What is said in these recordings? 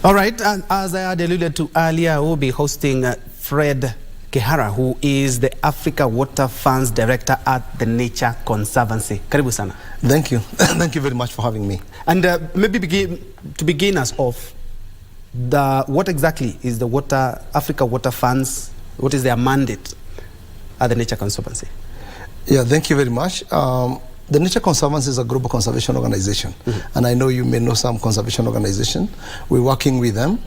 All right, and as I had alluded to earlier, we'll be hosting Fred Kihara, who is the Africa Water Funds Director at the Nature Conservancy. Karibu sana. Thank you. Thank you very much for having me. And maybe to begin us off, what exactly is the Africa Water Funds? What is their mandate at the Nature Conservancy? Yeah, thank you very much. The Nature Conservancy is a global conservation organization, and I know you may know some conservation organization. We're working with them.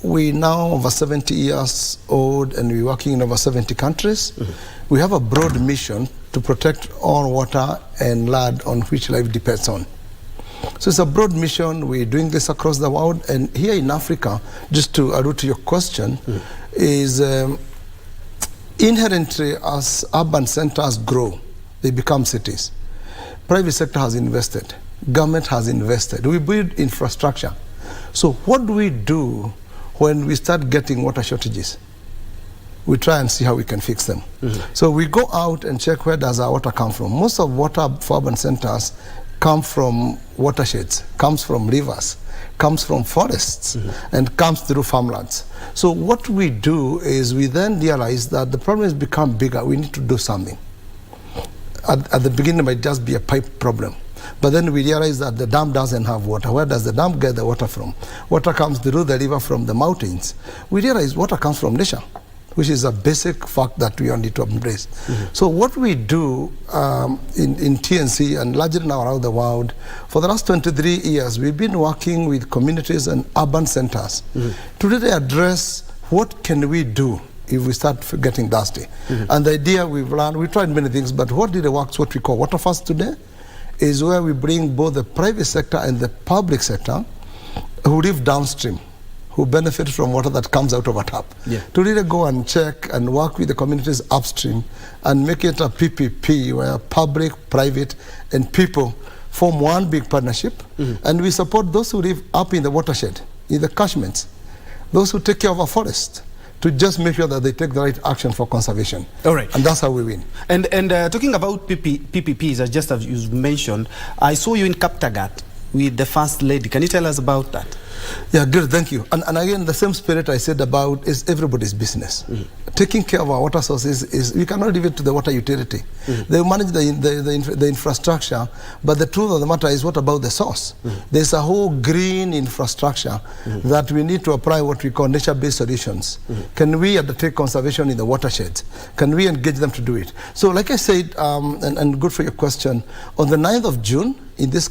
We now over 70 years old, and we're working in over 70 countries. We have a broad mission to protect all water and land on which life depends on. So it's a broad mission. We're doing this across the world, and here in Africa, just to allude to your question, is inherently as urban centers grow, they become cities. Private sector has invested, government has invested, we build infrastructure. So what do we do when we start getting water shortages? We try and see how we can fix them. So we go out and check where does our water come from. Most of water for urban centers come from watersheds, comes from rivers, comes from forests, and comes through farmlands. So what we do is we then realize that the problem has become bigger. We need to do something. At the beginning, it might just be a pipe problem. But then we realize that the dam doesn't have water. Where does the dam get the water from? Water comes through the river from the mountains. We realize water comes from nature, which is a basic fact that we all need to embrace. So what we do in TNC and largely now around the world, for the last 23 years, we've been working with communities and urban centers to really address what can we do if we start getting thirsty. And the idea we've learned, we've tried many things, but what really works, what we call Water First today, is where we bring both the private sector and the public sector who live downstream, who benefit from water that comes out of a tap, to really go and check and work with the communities upstream and make it a PPP where public, private, and people form one big partnership. And we support those who live up in the watershed, in the catchments, those who take care of our forest, to just make sure that they take the right action for conservation. All right. And that's how we win. And talking about PPPs, just as you mentioned, I saw you in Kaptagat with the First Lady. Can you tell us about that? Yeah, good, thank you. And again, the same spirit I said about is everybody's business. Taking care of our water sources is, we cannot leave it to the water utility. They manage the infrastructure, but the truth of the matter is, what about the source? There's a whole green infrastructure that we need to apply what we call nature-based solutions. Can we undertake conservation in the watersheds? Can we engage them to do it? So like I said, and good for your question, on the 9th of June, in this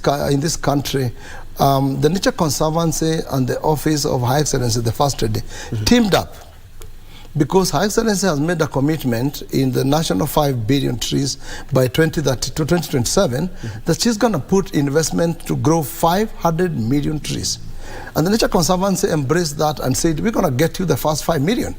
country, the Nature Conservancy and the Office of High Excellency, the First Lady, teamed up, because High Excellency has made a commitment in the national 5 billion trees by 2030 to 2027 that she's going to put investment to grow 500 million trees. And the Nature Conservancy embraced that and said, we're going to get you the first 5 million.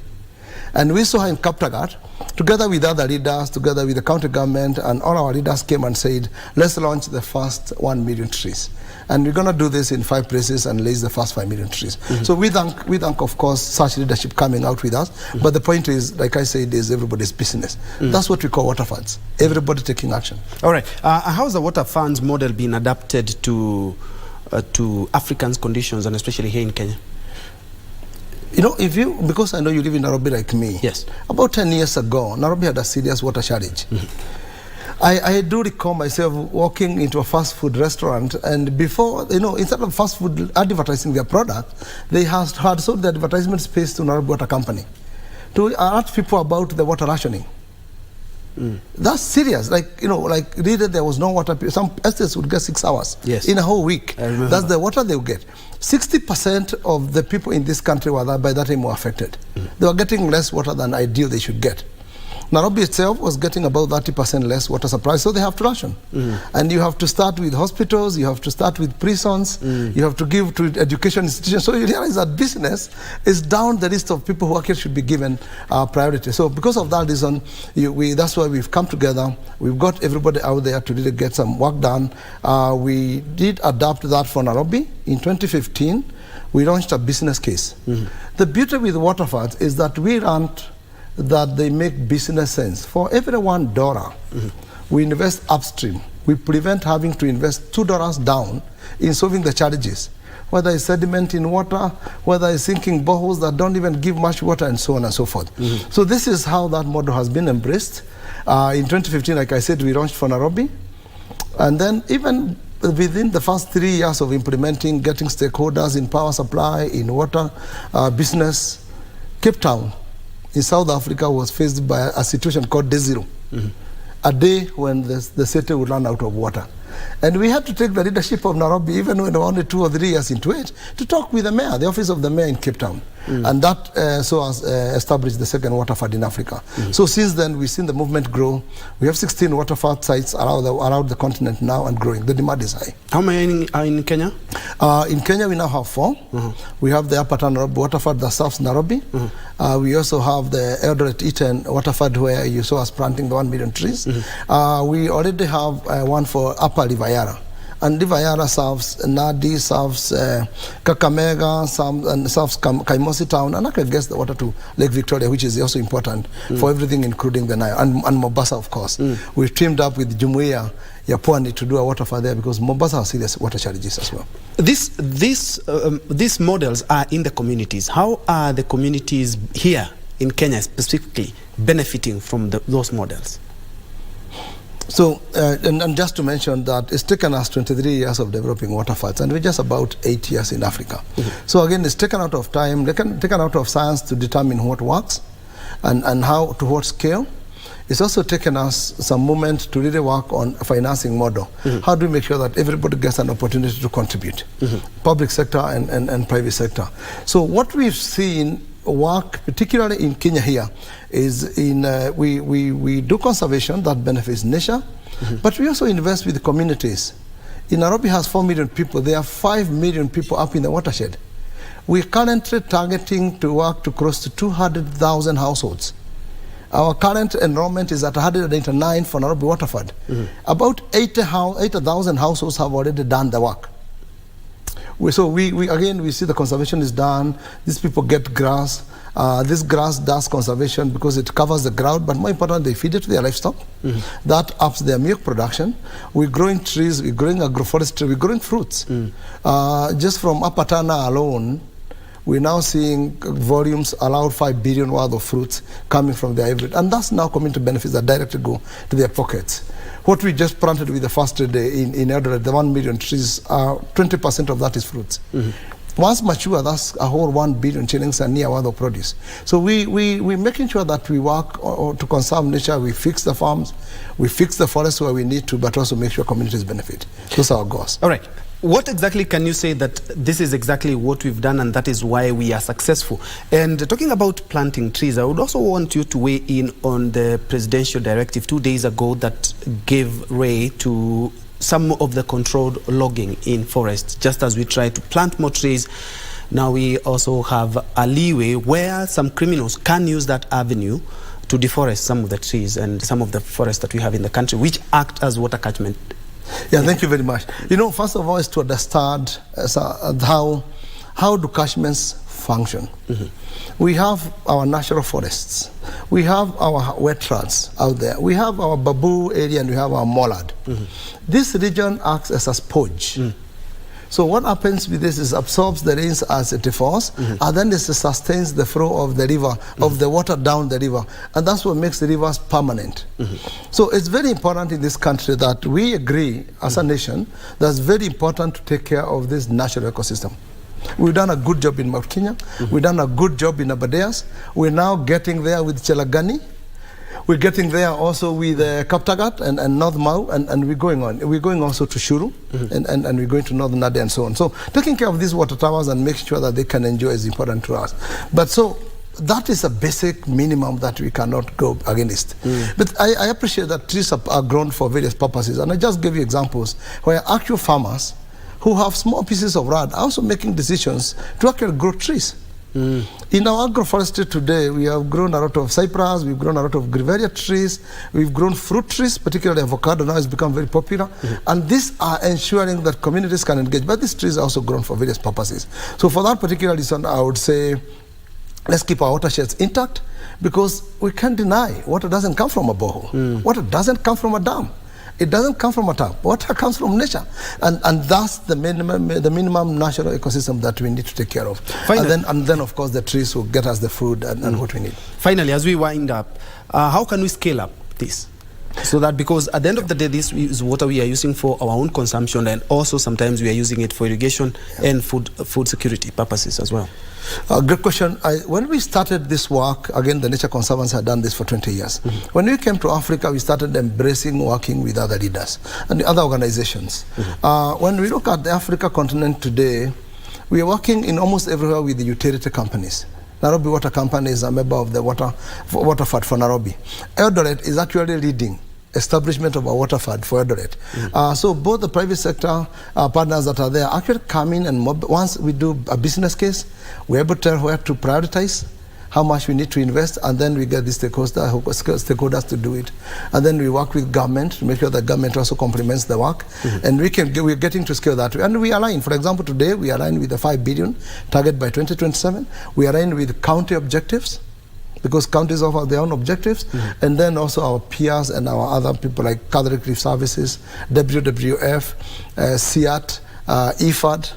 And we saw her in Kaptagat, together with other leaders, together with the county government, and all our leaders came and said, let's launch the first 1 million trees. And we're going to do this in 5 places and raise the first 5 million trees. So we thank, of course, such leadership coming out with us. But the point is, like I said, is everybody's business. That's what we call water funds. Everybody taking action. All right. How's the water funds model been adapted to Africans' conditions, and especially here in Kenya? You know, because I know you live in Nairobi like me. Yes. About 10 years ago, Nairobi had a serious water shortage. I do recall myself walking into a fast food restaurant, and before, instead of fast food advertising their product, they had sold the advertisement space to Nairobi Water Company to ask people about the water rationing. That's serious. Really, there was no water. Some estates would get 6 hours in a whole week. That's the water they would get. 60% of the people in this country were by that time were affected. They were getting less water than ideal they should get. Nairobi itself was getting about 30% less water supply, so they have to ration. And you have to start with hospitals, you have to start with prisons, you have to give to education institutions. So you realize that business is down the list of people who actually should be given priority. So because of that reason, that's why we've come together. We've got everybody out there to really get some work done. We did adapt that for Nairobi. In 2015, we launched a business case. The beauty with water funds is that we learned that they make business sense. For every $1 we invest upstream, we prevent having to invest $2 down in solving the challenges, whether it's sediment in water, whether it's sinking boreholes that don't even give much water, and so on and so forth. So this is how that model has been embraced. In 2015, like I said, we launched for Nairobi. And then even within the first 3 years of implementing, getting stakeholders in power supply, in water, business, Cape Town in South Africa was faced by a situation called day zero. A day when the city would run out of water. And we had to take the leadership of Nairobi, even when we were only 2 or 3 years into it, to talk with the mayor, the office of the mayor in Cape Town. And that has established the second water fund in Africa. So since then, we've seen the movement grow. We have 16 water fund sites around the continent now and growing. The demand is high. How many are in Kenya? In Kenya, we now have 4. We have the Upper Nairobi water fund that serves Nairobi. We also have the Eldoret Eaton water fund where you saw us planting the 1 million trees. We already have one for Upper River. And River serves Nadi, serves Kakamega, serves Kaimosi Town, and I can guess the water to Lake Victoria, which is also important for everything, including the Nile, and Mombasa, of course. We've teamed up with Njue ya Pwani to do a water fund there because Mombasa has serious water challenges as well. These models are in the communities. How are the communities here in Kenya specifically benefiting from those models? So, and just to mention that it's taken us 23 years of developing water funds, and we're just about 8 years in Africa. So again, it's taken out of time, taken out of science to determine what works and how, to what scale. It's also taken us some moment to really work on a financing model. How do we make sure that everybody gets an opportunity to contribute? Public sector and private sector. So what we've seen work, particularly in Kenya here, is in we do conservation that benefits nature, but we also invest with the communities. In Nairobi has 4 million people. There are 5 million people up in the watershed. We're currently targeting to work to close to 200,000 households. Our current enrollment is at 189 for Nairobi Water Fund. About 80,000 households have already done the work. So we again, we see the conservation is done. These people get grass. This grass does conservation because it covers the ground, but more importantly, they feed it to their livestock. That ups their milk production. We're growing trees, we're growing agroforestry, we're growing fruits. Just from Upper Tana alone, we're now seeing volumes allowed 5 billion worth of fruits coming from their every, and that's now community benefits that directly go to their pockets. What we just planted with the first day in Eldoret, the 1 million trees, 20% of that is fruits. Once mature, that's a whole 1 billion shillings and near worth of produce. So we're making sure that we work to conserve nature, we fix the farms, we fix the forests where we need to, but also make sure communities benefit. Those are our goals. All right. What exactly can you say that this is exactly what we've done and that is why we are successful? And talking about planting trees, I would also want you to weigh in on the presidential directive 2 days ago that gave way to some of the controlled logging in forests. Just as we try to plant more trees, now we also have a leeway where some criminals can use that avenue to deforest some of the trees and some of the forests that we have in the country, which act as water catchment. Yeah, thank you very much. You know, first of all, is to understand how do catchments function. We have our natural forests. We have our wetlands out there. We have our Babu area and we have our Mollard. This region acts as a sponge. So what happens with this is absorbs the rains as it falls, and then it sustains the flow of the river, of the water down the river, and that's what makes the rivers permanent. So it's very important in this country that we agree as a nation that it's very important to take care of this natural ecosystem. We've done a good job in Mount Kenya. We've done a good job in Aberdares. We're now getting there with Chelagani. We're getting there also with Kaptagat and North Mau, and we're going on. We're going also to Shuru, and we're going to North Nadi and so on. So taking care of these water towers and making sure that they can enjoy is important to us. But so that is a basic minimum that we cannot go against. But I appreciate that trees are grown for various purposes, and I just gave you examples where actual farmers who have small pieces of land are also making decisions to actually grow trees. In our agroforestry today, we have grown a lot of cypress, we've grown a lot of grevillea trees, we've grown fruit trees, particularly avocado now has become very popular. And these are ensuring that communities can engage. But these trees are also grown for various purposes. So for that particular reason, I would say, let's keep our watersheds intact, because we can't deny water doesn't come from a borehole. Water doesn't come from a dam. It doesn't come from a tap. Water comes from nature. And that's the minimum natural ecosystem that we need to take care of. And then, of course, the trees will get us the food and what we need. Finally, as we wind up, how can we scale up this? So that, because at the end of the day, this is water we are using for our own consumption, and also sometimes we are using it for irrigation and food security purposes as well. Good question. When we started this work, again, the Nature Conservancy had done this for 20 years. When we came to Africa, we started embracing working with other leaders and other organizations. When we look at the Africa continent today, we are working in almost everywhere with the utility companies. Nairobi Water Company is a member of the Water Fund for Nairobi. Eldoret is actually leading establishment of a water fund for Eldoret. So both the private sector partners that are there actually come in, and once we do a business case, we're able to tell where to prioritize, how much we need to invest, and then we get the stakeholders to do it. And then we work with government to make sure that government also complements the work. And we're getting to scale that way. And we align. For example, today we align with the 5 billion target by 2027. We align with county objectives, because counties offer their own objectives, and then also our peers and our other people like Catholic Relief Services, WWF, CIAT, IFAD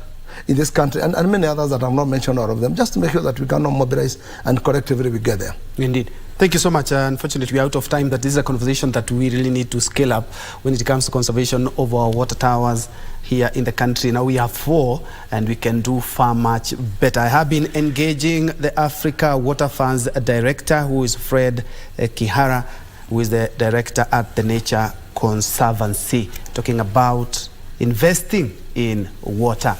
in this country, and many others that I've not mentioned all of them, just to make sure that we can mobilize and collectively we get there. Indeed. Thank you so much. Unfortunately, we're out of time, but this is a conversation that we really need to scale up when it comes to conservation of our water towers here in the country. Now we have 4, and we can do far much better. I have been engaging the Africa Water Fund's director, who is Fred Kihara, who is the director at the Nature Conservancy, talking about investing in water.